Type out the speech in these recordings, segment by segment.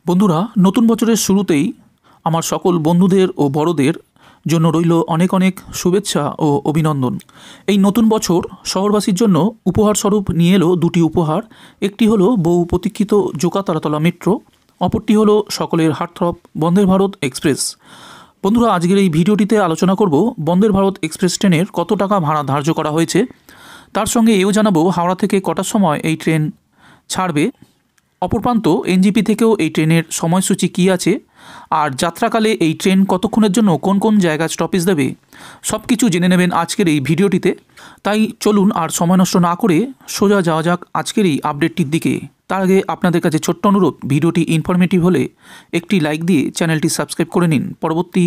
বন্ধুরা, নতুন বছরের শুরুতেই আমার সকল বন্ধুদের ও বড়দের জন্য রইল অনেক অনেক শুভেচ্ছা ও অভিনন্দন। এই নতুন বছর শহরবাসীর জন্য উপহার স্বরূপ নিয়ে এলো দুটি উপহার। একটি হলো বহু প্রতীক্ষিত জোকা তারাতলা মেট্রো, অপরটি হলো সকলের হার্টথ্রব বন্দে ভারত এক্সপ্রেস। বন্ধুরা, আজকের এই ভিডিওটিতে আলোচনা করব বন্দে ভারত এক্সপ্রেস ট্রেনের কত টাকা ভাড়া ধার্য করা হয়েছে, তার সঙ্গে এও জানাবো হাওড়া থেকে কটার সময় এই ট্রেন ছাড়বে। অপর প্রান্ত এনজিপি থেকেও এই ট্রেনের সময়সূচি কী আছে, আর যাত্রাকালে এই ট্রেন কতক্ষণের জন্য কোন কোন জায়গায় স্টপেজ দেবে, সব কিছু জেনে নেবেন আজকের এই ভিডিওটিতে। তাই চলুন আর সময় নষ্ট না করে সোজা যাওয়া যাক আজকের এই আপডেটটির দিকে। তার আগে আপনাদের কাছে ছোট্ট অনুরোধ, ভিডিওটি ইনফরমেটিভ হলে একটি লাইক দিয়ে চ্যানেলটি সাবস্ক্রাইব করে নিন পরবর্তী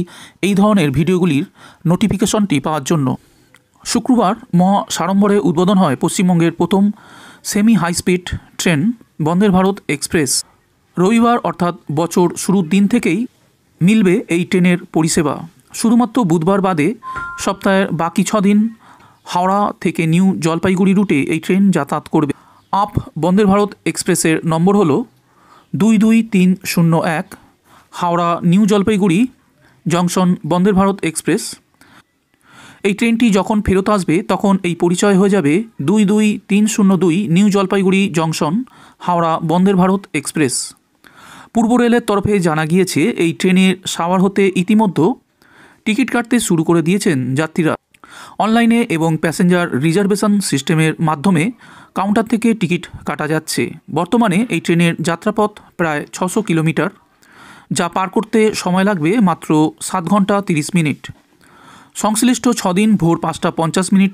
এই ধরনের ভিডিওগুলির নোটিফিকেশনটি পাওয়ার জন্য। শুক্রবার মহা সাড়ম্বরে উদ্বোধন হয় পশ্চিমবঙ্গের প্রথম semi high speed train Vande Bharat express. রবিবার অর্থাৎ বছর শুরুর দিন থেকেই মিলবে এই ট্রেনের পরিষেবা। শুধুমাত্র বুধবার বাদে সপ্তাহের বাকি 6 দিন হাওড়া থেকে নিউ জলপাইগুড়ি রুটে এই ট্রেন যাতায়াত করবে। আপ বন্দে ভারত এক্সপ্রেসের নম্বর হলো 22301, Howrah new Jalpaiguri junction Vande Bharat express. এই ট্রেনটি যখন ফেরত আসবে তখন এই পরিচয় হয়ে যাবে 22302 new Jalpaiguri junction Howrah Vande Bharat express. পূর্ব রেলের তরফে জানা গিয়েছে এই ট্রেনের সাওয়ার হতে ইতিমধ্যে টিকিট কাটতে শুরু করে দিয়েছেন যাত্রীরা। অনলাইনে এবং প্যাসেঞ্জার রিজার্ভেশন সিস্টেমের মাধ্যমে কাউন্টার থেকে টিকিট কাটা যাচ্ছে। বর্তমানে এই ট্রেনের যাত্রাপথ প্রায় 600 কিলোমিটার, যা পার করতে সময় লাগবে মাত্র 7 ঘন্টা 30 মিনিট। সংশ্লিষ্ট 6 দিন ভোর 5টা 50 মিনিট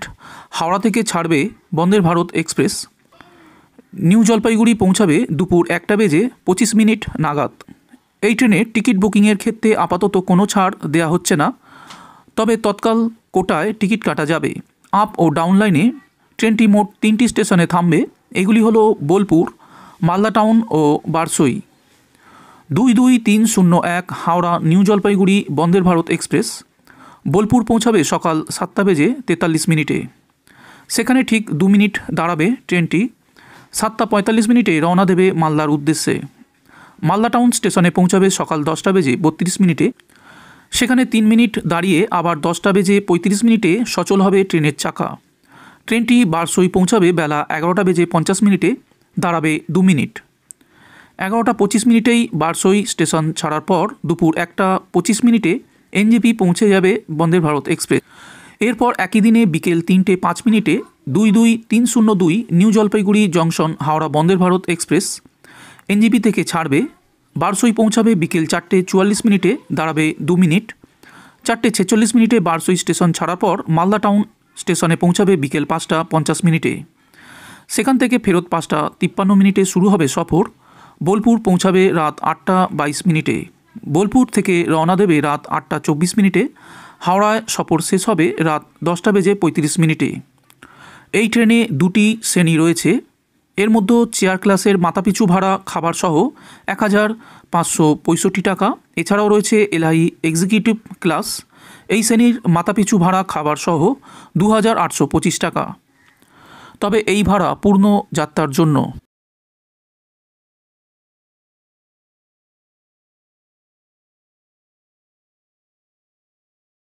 হাওড়া থেকে ছাড়বে বন্দে ভারত এক্সপ্রেস। নিউ জলপাইগুড়ি পৌঁছাবে দুপুর 1টা বেজে 25 মিনিট নাগাদ। এই ট্রেনের টিকিট বুকিংয়ের ক্ষেত্রে আপাতত কোনো ছাড় দেওয়া হচ্ছে না, তবে তৎকাল কোটায় টিকিট কাটা যাবে। আপ ও ডাউন লাইনে ট্রেনটি মোট 3টি স্টেশনে থামবে। এগুলি হলো বোলপুর, মালদা টাউন ও বারসই। 22301 হাওড়া নিউ জলপাইগুড়ি বন্দে ভারত এক্সপ্রেস বোলপুর পৌঁছাবে সকাল 7টা বেজে 43 মিনিটে। সেখানে ঠিক 2 মিনিট দাঁড়াবে ট্রেনটি। 7টা 45 মিনিটে রওনা দেবে মালদার উদ্দেশ্যে। মালদা টাউন স্টেশনে পৌঁছাবে সকাল 10টা বেজে 32 মিনিটে। সেখানে 3 মিনিট দাঁড়িয়ে আবার 10টা বেজে 35 মিনিটে সচল হবে ট্রেনের চাকা। ট্রেনটি বারসই পৌঁছাবে বেলা 11টা বেজে 50 মিনিটে, দাঁড়াবে 2 মিনিট। 11টা 25 মিনিটেই বারসই স্টেশন ছাড়ার পর দুপুর 1টা 25 মিনিটে এনজিপি পৌঁছে যাবে বন্দে ভারত এক্সপ্রেস। এরপর একই দিনে বিকেল 3টে 5 মিনিটে 22302 new Jalpaiguri junction Howrah Vande Bharat express NJP থেকে ছাড়বে। বারসই পৌঁছাবে বিকেল 4টে 44 মিনিটে, দাঁড়াবে 2 মিনিট। 4টে 46 মিনিটে বারসই স্টেশন ছাড়ার পর মালদা টাউন স্টেশনে পৌঁছাবে বিকেল 5টা 50 মিনিটে। সেখান থেকে ফেরত 5টা 53 মিনিটে শুরু হবে সফর। বোলপুর পৌঁছাবে রাত 8টা 22 মিনিটে। বোলপুর থেকে রওনা দেবে রাত 8টা 24 মিনিটে। হাওড়ায় সফর শেষ হবে রাত 10টা বেজে 35 মিনিটে। এই ট্রেনে 2টি শ্রেণী রয়েছে। এর মধ্যে চেয়ার ক্লাসের মাথাপিছু ভাড়া খাবার সহ 1565 টাকা। এছাড়াও রয়েছে এলআই এক্সিকিউটিভ ক্লাস। এই শ্রেণীর মাথাপিছু ভাড়া খাবার সহ 2825 টাকা। তবে এই ভাড়া পূর্ণ যাত্রার জন্য।